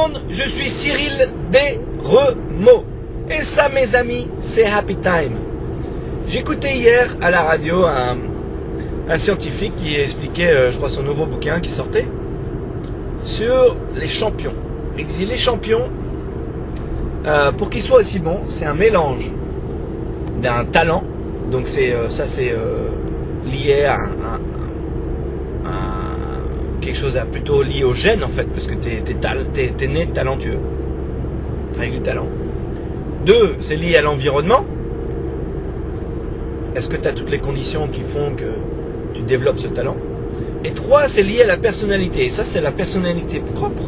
monde, je suis Cyril Desremaux. Et ça, mes amis, c'est Happy Time. J'écoutais hier à la radio un scientifique qui expliquait, je crois, son nouveau bouquin qui sortait sur les champions. Il disait les champions, pour qu'ils soient aussi bons, c'est un mélange d'un talent. Donc c'est lié à quelque chose plutôt lié au gène en fait, parce que t'es né talentueux, avec du talent. 2, c'est lié à l'environnement. Est-ce que tu as toutes les conditions qui font que tu développes ce talent? Et 3, c'est lié à la personnalité. Et ça, c'est la personnalité propre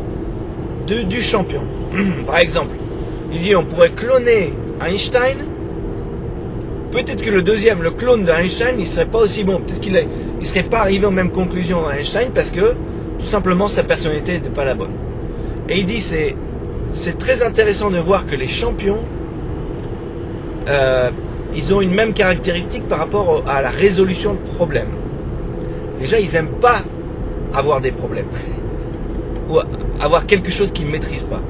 du champion. Par exemple, il dit on pourrait cloner Einstein. Peut-être que le clone d'Einstein, il serait pas aussi bon. Peut-être qu'il serait pas arrivé aux mêmes conclusions d'Einstein parce que tout simplement sa personnalité n'était pas la bonne. Et il dit c'est très intéressant de voir que les champions ils ont une même caractéristique par rapport à la résolution de problèmes. Déjà, ils aiment pas avoir des problèmes ou avoir quelque chose qu'ils ne maîtrisent pas.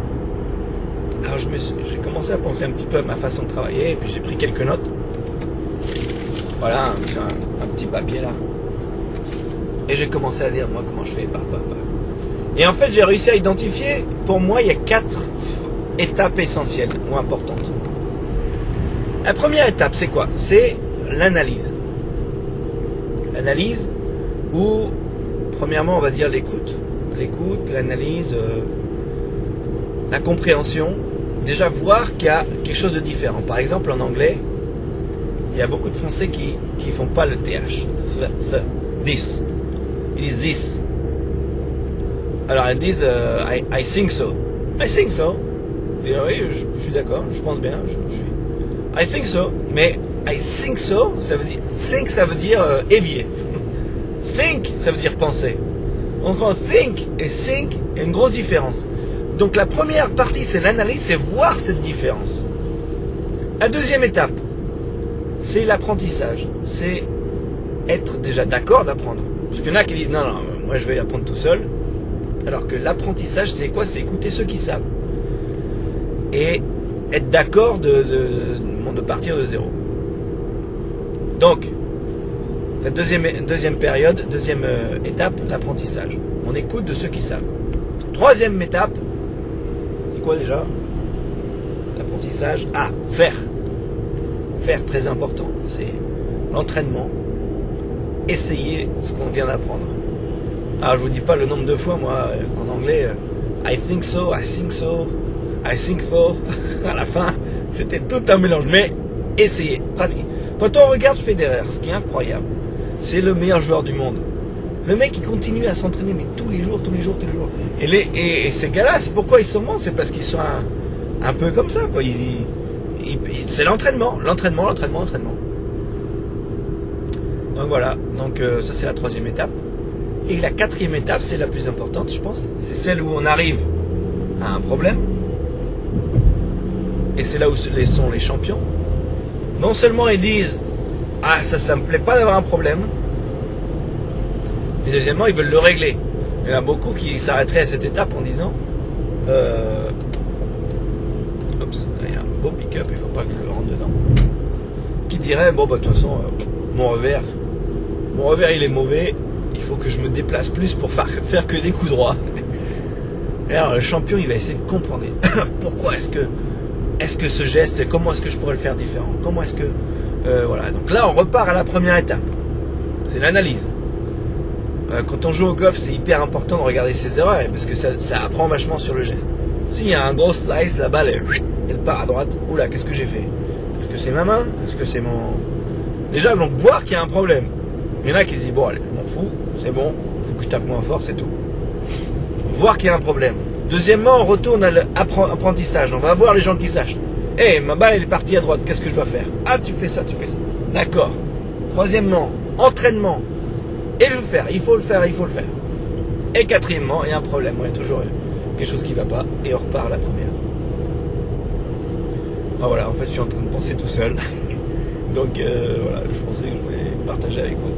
Alors j'ai commencé à penser un petit peu à ma façon de travailler et puis j'ai pris quelques notes. Voilà, un petit papier là. Et j'ai commencé à dire moi comment je fais, paf. Et en fait, j'ai réussi à identifier, pour moi, il y a 4 étapes essentielles ou importantes. La première étape, c'est quoi? C'est l'analyse. L'analyse où, premièrement, on va dire l'écoute. L'écoute, l'analyse, la compréhension. Déjà voir qu'il y a quelque chose de différent. Par exemple, en anglais, il y a beaucoup de Français qui font pas le TH. This. Ils disent this. Alors ils disent I think so. I think so. Et oui, je suis d'accord, je pense bien. I think so. Mais I think so, ça veut dire think, ça veut dire évier. Think, ça veut dire penser. Entre think et think, il y a une grosse différence. Donc la première partie, c'est l'analyse, c'est voir cette différence. La deuxième étape, c'est l'apprentissage. C'est être déjà d'accord d'apprendre. Parce qu'il y en a qui disent non, moi je vais apprendre tout seul. Alors que l'apprentissage, c'est quoi? C'est écouter ceux qui savent. Et être d'accord de partir de zéro. Donc, la deuxième étape, l'apprentissage. On écoute de ceux qui savent. Troisième étape, c'est quoi déjà? L'apprentissage. Faire. Faire, très important. C'est l'entraînement. Essayer ce qu'on vient d'apprendre. Alors je vous dis pas le nombre de fois, moi, en anglais, I think so, I think so, I think so. À la fin, c'était tout un mélange. Mais essayez, pratiquez. Quand on regarde Federer, ce qui est incroyable, c'est le meilleur joueur du monde. Le mec, il continue à s'entraîner, mais tous les jours. Et ces gars-là, c'est pourquoi ils sont bons, c'est parce qu'ils sont un peu comme ça, quoi. C'est l'entraînement. Donc voilà, ça c'est la troisième étape. Et la quatrième étape, c'est la plus importante, je pense. C'est celle où on arrive à un problème. Et c'est là où sont les champions. Non seulement ils disent ça me plaît pas d'avoir un problème, mais deuxièmement, ils veulent le régler. Il y en a beaucoup qui s'arrêteraient à cette étape en disant oups, il y a un beau pick-up, il faut pas que je le rentre dedans. Qui dirait de toute façon, mon revers il est mauvais, il faut que je me déplace plus pour faire que des coups droits. Et alors le champion, il va essayer de comprendre pourquoi est-ce que ce geste, comment est-ce que je pourrais le faire différent, comment est-ce que voilà. Donc là, on repart à la première étape, c'est l'analyse. Quand on joue au golf, c'est hyper important de regarder ses erreurs, parce que ça apprend vachement sur le geste. S'il y a un gros slice, la balle elle part à droite, oula, qu'est-ce que j'ai fait? Est-ce que c'est ma main? Est-ce que c'est mon... Déjà, donc voir qu'il y a un problème. Il y en a qui se disent bon allez, je m'en fous, c'est bon, il faut que je tape moins fort, c'est tout. Voir qu'il y a un problème. Deuxièmement, on retourne à l'apprentissage. On va voir les gens qui sachent. Ma balle elle est partie à droite, qu'est-ce que je dois faire? Tu fais ça. D'accord. Troisièmement, entraînement. Et il faut le faire. Et quatrièmement, il y a un problème, il y a toujours quelque chose qui ne va pas, et on repart à la première. Voilà, en fait je suis en train de penser tout seul. Donc voilà, je pensais que je voulais partager avec vous.